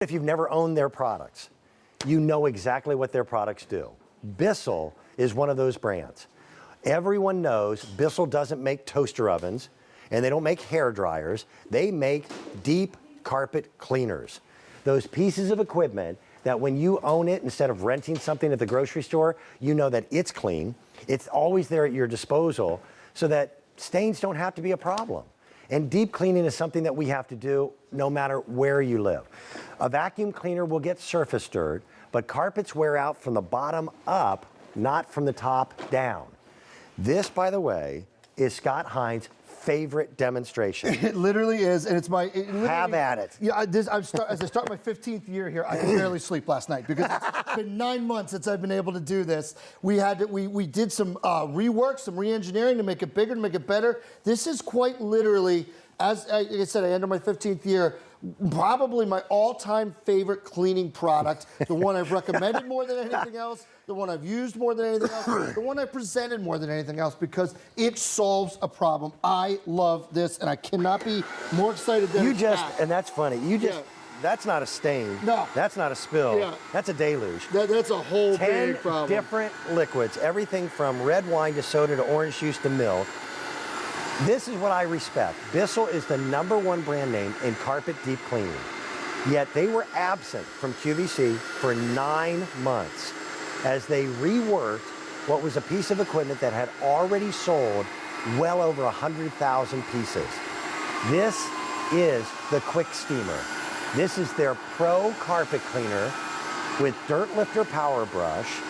If you've never owned their products, you know exactly what their products do. Bissell is one of those brands. Everyone knows Bissell doesn't make toaster ovens, and they don't make hair dryers. They make deep carpet cleaners. Those pieces of equipment that when you own it, instead of renting something at the grocery store, you know that it's clean. It's always there at your disposal so that stains don't have to be a problem. And deep cleaning is something that we have to do no matter where you live. A vacuum cleaner will get surface dirt, but carpets wear out from the bottom up, not from the top down. This, by the way, is Scott Hines' favorite demonstration. It literally is, and it's my... Have at it. Yeah, as I start my 15th year here, I could barely sleep last night because it's been 9 months since I've been able to do this. We did some rework, some re-engineering to make it bigger, to make it better. This is quite literally, as I said, I enter my 15th year, probably my all-time favorite cleaning product, the one I've recommended more than anything else, the one I've used more than anything else, the one I presented more than anything else, because it solves a problem. I love this, and I cannot be more excited than and that's funny, that's not a stain. No. That's not a spill. Yeah. That's a deluge. That's a whole 10 big problem. different liquids, everything from red wine to soda to orange juice to milk. This is what I respect. Bissell is the #1 brand name in carpet deep cleaning. Yet they were absent from QVC for 9 months as they reworked what was a piece of equipment that had already sold well over 100,000 pieces. This is the Quicksteamer. This is their pro carpet cleaner with dirt lifter power brush,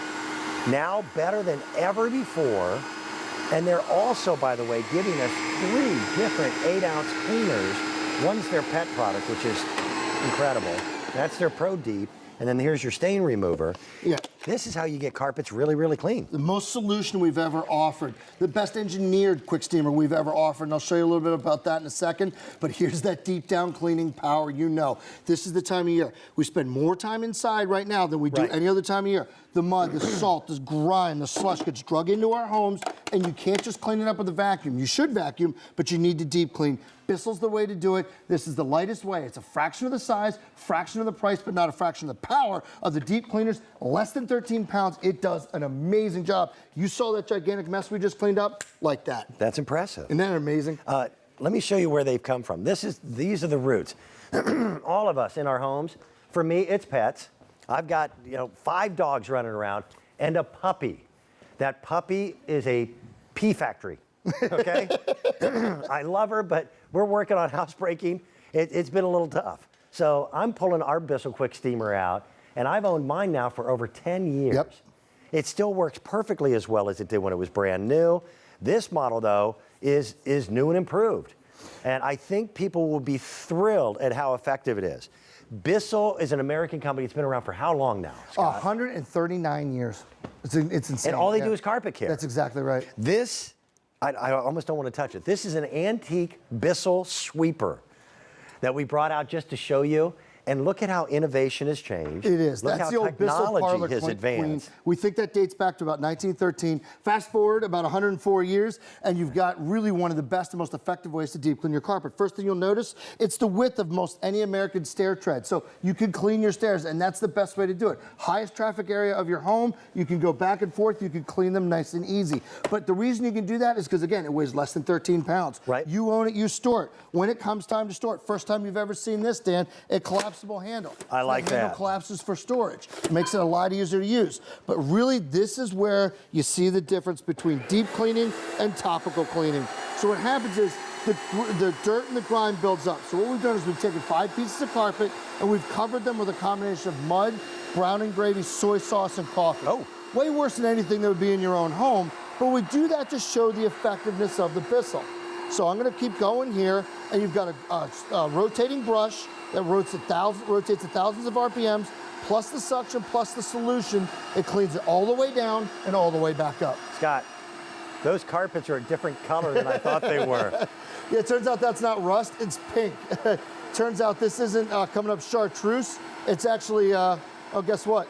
now better than ever before. And they're also, by the way, giving us 3 different 8-ounce cleaners. One's their pet product, which is incredible. That's their Pro Deep. And then here's your stain remover. Yeah. This is how you get carpets really, really clean. The most solution we've ever offered. The best engineered Quicksteamer we've ever offered. And I'll show you a little bit about that in a second. But here's that deep down cleaning power. You know, this is the time of year. We spend more time inside right now than we do any other time of year. The mud, the salt, the grime, the slush gets drug into our homes, and you can't just clean it up with a vacuum. You should vacuum, but you need to deep clean. Bissell's the way to do it. This is the lightest way. It's a fraction of the size, fraction of the price, but not a fraction of the power of the deep cleaners. Less than 13 pounds. It does an amazing job. You saw that gigantic mess we just cleaned up? Like that. That's impressive. Isn't that amazing? Let me show you where they've come from. These are the roots. All of us in our homes, for me, it's pets. I've got 5 dogs running around and a puppy. That puppy is a pee factory, okay? I love her, but we're working on housebreaking. It's been a little tough. So I'm pulling our Bissell Quicksteamer out, and I've owned mine now for over 10 years. Yep. It still works perfectly as well as it did when it was brand new. This model, though, is new and improved. And I think people will be thrilled at how effective it is. Bissell is an American company. It's been around for how long now, Scott? 139 years. It's insane. And all they do is carpet care. That's exactly right. This, I almost don't want to touch it. This is an antique Bissell sweeper that we brought out just to show you. And look at how innovation has changed. It is. Look That's how the old Bissell parlor technology has advanced. Queen. We think that dates back to about 1913. Fast forward about 104 years, and you've got really one of the best and most effective ways to deep clean your carpet. First thing you'll notice, it's the width of most any American stair tread. So you can clean your stairs, and that's the best way to do it. Highest traffic area of your home, you can go back and forth, you can clean them nice and easy. But the reason you can do that is because, again, it weighs less than 13 pounds. Right. You own it, you store it. When it comes time to store it, first time you've ever seen this, Dan, a collapsible handle. I like the handle that. Collapses for storage. Makes it a lot easier to use. But really, this is where you see the difference between deep cleaning and topical cleaning. So what happens is the dirt and the grime builds up. So what we've done is we've taken 5 pieces of carpet and we've covered them with a combination of mud, brown and gravy, soy sauce, and coffee. Oh. Way worse than anything that would be in your own home. But we do that to show the effectiveness of the Bissell. So I'm going to keep going here, and you've got a rotating brush that rotates at thousands of RPMs, plus the suction, plus the solution. It cleans it all the way down and all the way back up. Scott, those carpets are a different color than I thought they were. Yeah, it turns out that's not rust, it's pink. Turns out this isn't coming up chartreuse. It's actually, oh, guess what?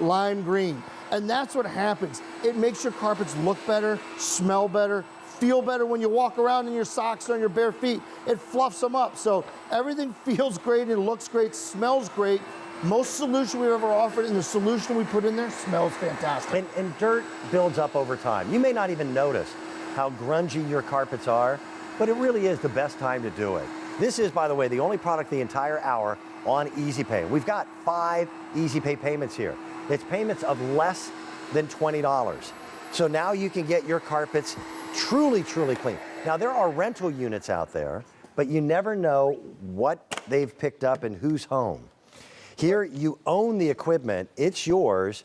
Lime green. And that's what happens. It makes your carpets look better, smell better, feel better when you walk around in your socks or on your bare feet. It fluffs them up. So everything feels great, it looks great, smells great. Most solution we've ever offered, and the solution we put in there smells fantastic. And dirt builds up over time. You may not even notice how grungy your carpets are, but it really is the best time to do it. This is, by the way, the only product the entire hour on Easy Pay. We've got 5 Easy Pay payments here. It's payments of less than $20. So now you can get your carpets truly, truly clean. Now, there are rental units out there, but you never know what they've picked up and whose home. Here, you own the equipment, it's yours,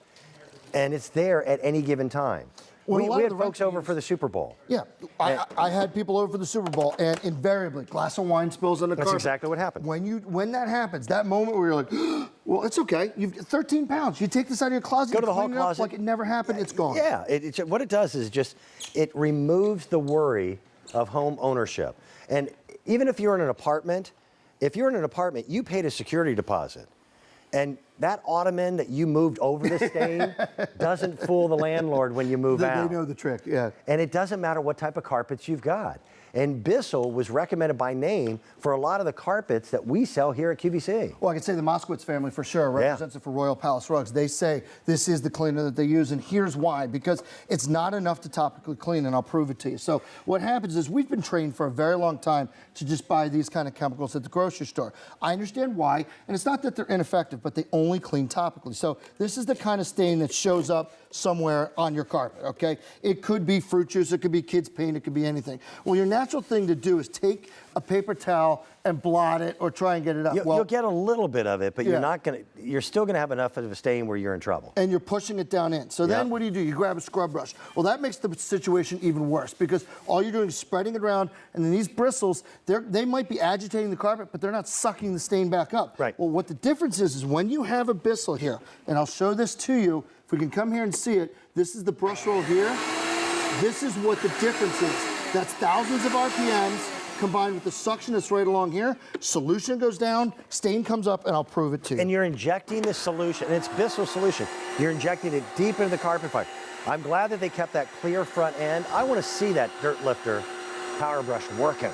and it's there at any given time. Well, we had folks over for the Super Bowl. Yeah, I had people over for the Super Bowl, and invariably, glass of wine spills on the carpet. That's exactly what happened. When that happens, that moment where you're like, well, it's okay. You've 13 pounds. You take this out of your closet, go to the hall clean it up closet, like it never happened. It's gone. Yeah, what it does is it removes the worry of home ownership. And even if you're in an apartment, you paid a security deposit. And that ottoman that you moved over the stain doesn't fool the landlord when you move out. They know the trick, yeah. And it doesn't matter what type of carpets you've got. And Bissell was recommended by name for a lot of the carpets that we sell here at QVC. Well, I can say the Moskowitz family for sure represents it for Royal Palace Rugs. They say this is the cleaner that they use, and here's why. Because it's not enough to topically clean, and I'll prove it to you. So what happens is we've been trained for a very long time to just buy these kind of chemicals at the grocery store. I understand why, and it's not that they're ineffective, but they only clean topically. So this is the kind of stain that shows up somewhere on your carpet, okay? It could be fruit juice, it could be kids' paint, it could be anything. Well, your natural thing to do is take a paper towel and blot it or try and get it up. You'll get a little bit of it, but you're still gonna have enough of a stain where you're in trouble. And you're pushing it down in. So then what do? You grab a scrub brush. Well, that makes the situation even worse because all you're doing is spreading it around, and then these bristles, they might be agitating the carpet, but they're not sucking the stain back up. Right. Well, what the difference is when you have a Bissell here, and I'll show this to you, if we can come here and see it, this is the brush roll here. This is what the difference is. That's thousands of RPMs combined with the suction that's right along here. Solution goes down, stain comes up, and I'll prove it to you. And you're injecting the solution, and it's Bissell solution. You're injecting it deep into the carpet pipe. I'm glad that they kept that clear front end. I want to see that dirt lifter power brush working.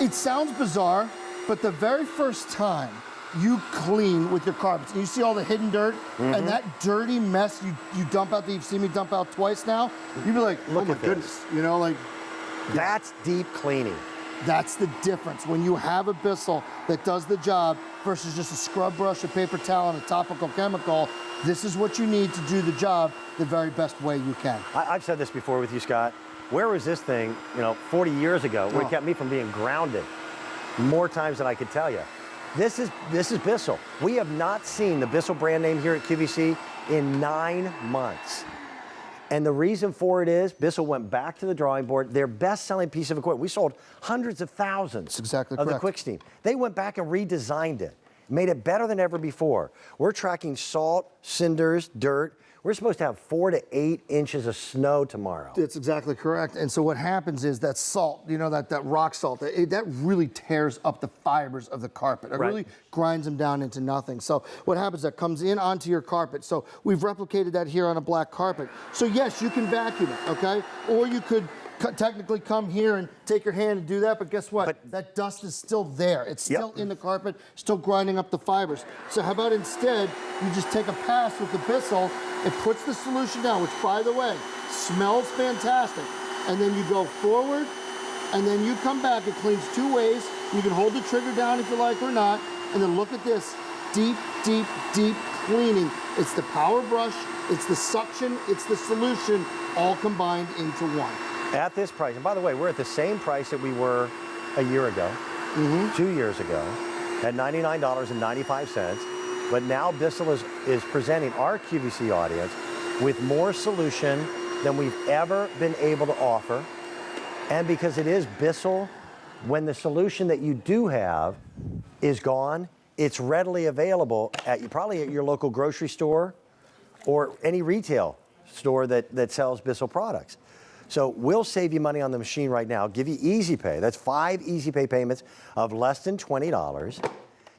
It sounds bizarre, but the very first time you clean with your carpets, and you see all the hidden dirt, and that dirty mess you dump out that you've seen me dump out twice now, you'd be like, oh my goodness, you know, like. That's deep cleaning. That's the difference. When you have a Bissell that does the job versus just a scrub brush, a paper towel, and a topical chemical, this is what you need to do the job the very best way you can. I've said this before with you, Scott. Where was this thing, 40 years ago, where it kept me from being grounded more times than I could tell you? This is Bissell. We have not seen the Bissell brand name here at QVC in 9 months. And the reason for it is Bissell went back to the drawing board. Their best-selling piece of equipment. We sold hundreds of thousands That's exactly of correct. the Quicksteam. They went back and redesigned it, made it better than ever before. We're tracking salt, cinders, dirt. We're supposed to have 4 to 8 inches of snow tomorrow. That's exactly correct. And so what happens is that salt, that rock salt, that really tears up the fibers of the carpet. It really grinds them down into nothing. So what happens, that comes in onto your carpet. So we've replicated that here on a black carpet. So yes, you can vacuum it, okay? Or you could technically come here and take your hand and do that, but guess what? That dust is still there. It's still in the carpet, still grinding up the fibers. So how about instead, you just take a pass with the Bissell, it puts the solution down, which by the way, smells fantastic. And then you go forward, and then you come back. It cleans 2 ways. You can hold the trigger down if you like or not. And then look at this, deep, deep, deep cleaning. It's the power brush, it's the suction, it's the solution, all combined into one. At this price, and by the way, we're at the same price that we were a year ago, 2 years ago, at $99.95. But now Bissell is presenting our QVC audience with more solution than we've ever been able to offer. And because it is Bissell, when the solution that you do have is gone, it's readily available probably at your local grocery store or any retail store that sells Bissell products. So we'll save you money on the machine right now, give you Easy Pay. That's 5 Easy Pay payments of less than $20.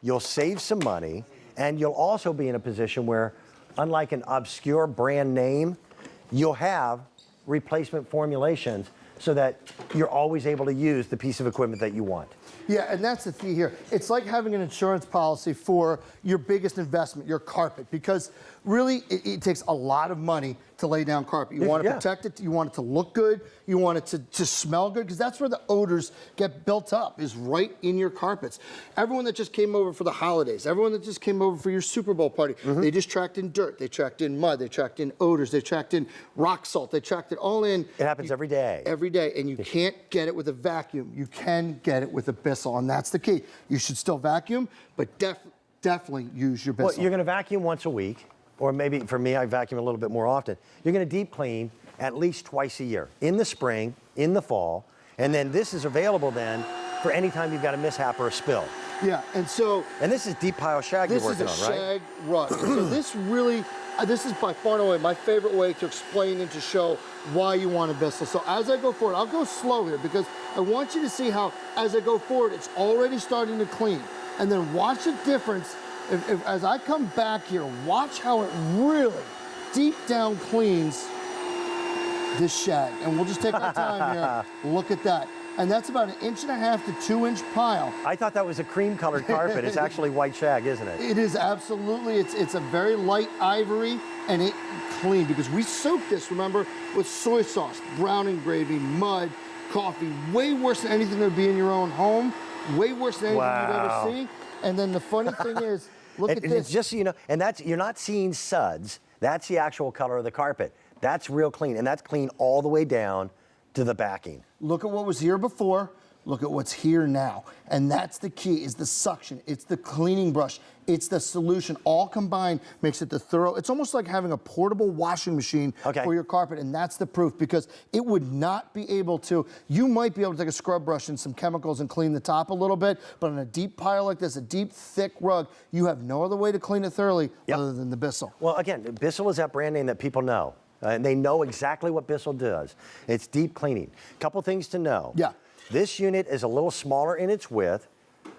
You'll save some money, and you'll also be in a position where, unlike an obscure brand name, you'll have replacement formulations so that you're always able to use the piece of equipment that you want. Yeah, and that's the key here. It's like having an insurance policy for your biggest investment, your carpet, because really it takes a lot of money to lay down carpet. You want to protect it, you want it to look good, you want it to smell good, because that's where the odors get built up, is right in your carpets. Everyone that just came over for the holidays, everyone that just came over for your Super Bowl party, they just tracked in dirt, they tracked in mud, they tracked in odors, they tracked in rock salt, they tracked it all in. It happens every day. Every day, and you can't get it with a vacuum. You can get it with a Bissell, and that's the key. You should still vacuum, but definitely use your Bissell. Well, you're going to vacuum once a week, or maybe for me, I vacuum a little bit more often. You're going to deep clean at least twice a year, in the spring, in the fall, and then this is available then for any time you've got a mishap or a spill. Yeah, and so... And this is deep pile shag you're working on, right? This is a shag rug. So this really, this is by far and away my favorite way to explain and to show why you want a Bissell. So as I go forward, I'll go slow here because I want you to see how, as I go forward, it's already starting to clean. And then watch the difference. As I come back here, watch how it really deep down cleans this shag. And we'll just take our time here. Look at that. And that's about 1.5 to 2 inch pile. I thought that was a cream colored carpet. It's actually white shag, isn't it? It is absolutely. It's a very light ivory, and it clean because we soaked this, remember, with soy sauce, browning gravy, mud, coffee, way worse than anything that would be in your own home, way worse than anything you'd ever see. And then the funny thing is, look at this. Just so you know, and that's, you're not seeing suds. That's the actual color of the carpet. That's real clean, and that's clean all the way down to the backing. Look at what was here before, look at what's here now. And that's the key, is the suction, it's the cleaning brush, it's the solution. All combined makes it the thorough, it's almost like having a portable washing machine for your carpet, and that's the proof, because it would not be able to, you might be able to take a scrub brush and some chemicals and clean the top a little bit, but on a deep pile like this, a deep, thick rug, you have no other way to clean it thoroughly other than the Bissell. Well, again, Bissell is that brand name that people know. And they know exactly what Bissell does. It's deep cleaning. Couple things to know. Yeah. This unit is a little smaller in its width.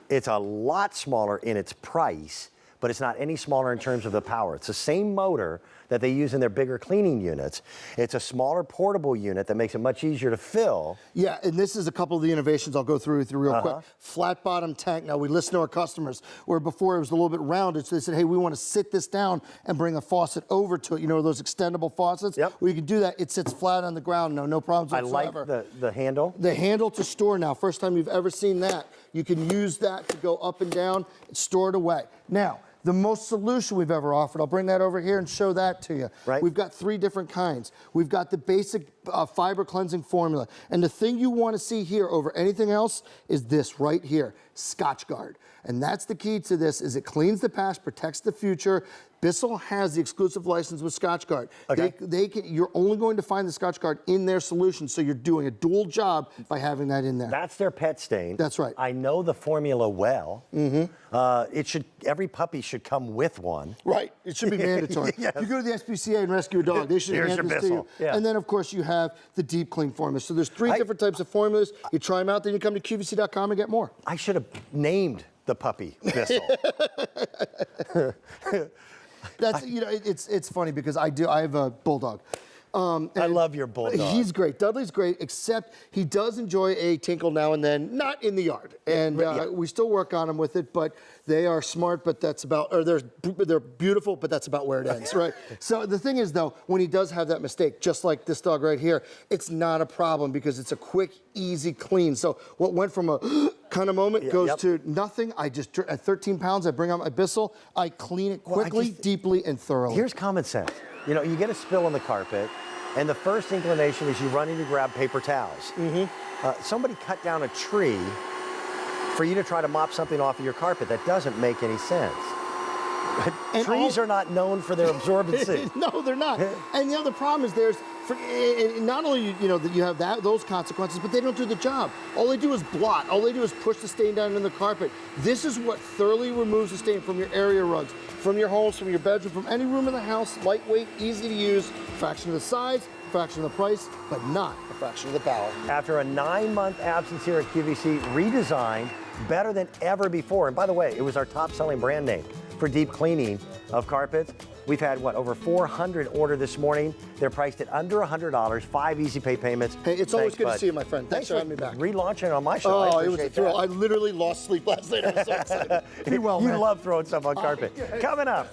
It's a lot smaller in its price, but it's not any smaller in terms of the power. It's the same motor that they use in their bigger cleaning units. It's a smaller portable unit that makes it much easier to fill. Yeah, and this is a couple of the innovations I'll go through with you real quick. Flat bottom tank. Now we listen to our customers, where before it was a little bit rounded, so they said, hey, we want to sit this down and bring a faucet over to it. You know, those extendable faucets? Yep. Well, you can do that. It sits flat on the ground, no problems whatsoever. I like the handle. The handle to store now. First time you've ever seen that. You can use that to go up and down and store it away. Now, the most solution we've ever offered, I'll bring that over here and show that to you. Right. We've got 3 different kinds. We've got the basic fiber cleansing formula. And the thing you want to see here over anything else is this right here, Scotch Guard. And that's the key to this, is it cleans the past, protects the future. Bissell has the exclusive license with Scotch Guard. Okay. You're only going to find the Scotch Guard in their solution, so you're doing a dual job by having that in there. That's their pet stain. That's right. I know the formula well. Every puppy should come with one. Right, it should be mandatory. Yes. You go to the SPCA and rescue a dog, they should hand this to you. Yeah. And then, of course, you have the deep clean formula. So there's 3 different types of formulas. You try them out, then you come to QVC.com and get more. I should have named the puppy Bissell. That's, you know, it's funny because I have a bulldog. I love your bulldog. He's great. Dudley's great, except he does enjoy a tinkle now and then, not in the yard. And we still work on him with it, but they are smart, but that's about, or they're beautiful, but that's about where it ends, right? So the thing is, though, when he does have that mistake, just like this dog right here, it's not a problem because it's a quick, easy clean. So what went from a kind of moment goes to nothing. I just, at 13 pounds, I bring out my Bissell, I clean it quickly, deeply, and thoroughly. Here's common sense. You know, you get a spill on the carpet, and the first inclination is you run in to grab paper towels. Somebody cut down a tree for you to try to mop something off of your carpet. That doesn't make any sense. Trees are not known for their absorbency. No, they're not. And the other problem is not only you know that you have those consequences, but they don't do the job. All they do is blot. All they do is push the stain down in the carpet. This is what thoroughly removes the stain from your area rugs, from your homes, from your bedroom, from any room in the house. Lightweight, easy to use, fraction of the size, fraction of the price, but not a fraction of the power. After a 9-month absence here at QVC, redesigned, better than ever before. And by the way, it was our top selling brand name for deep cleaning of carpets. We've had, what, over 400 order this morning. They're priced at under $100, 5 easy pay payments. Hey, it's always good bud. to see you, my friend. Thanks for having me back. Relaunching on my show. Oh, I it was a appreciate thrill. that. I literally lost sleep last night. I was so excited. Be well, You man. love throwing stuff on carpet. Coming up.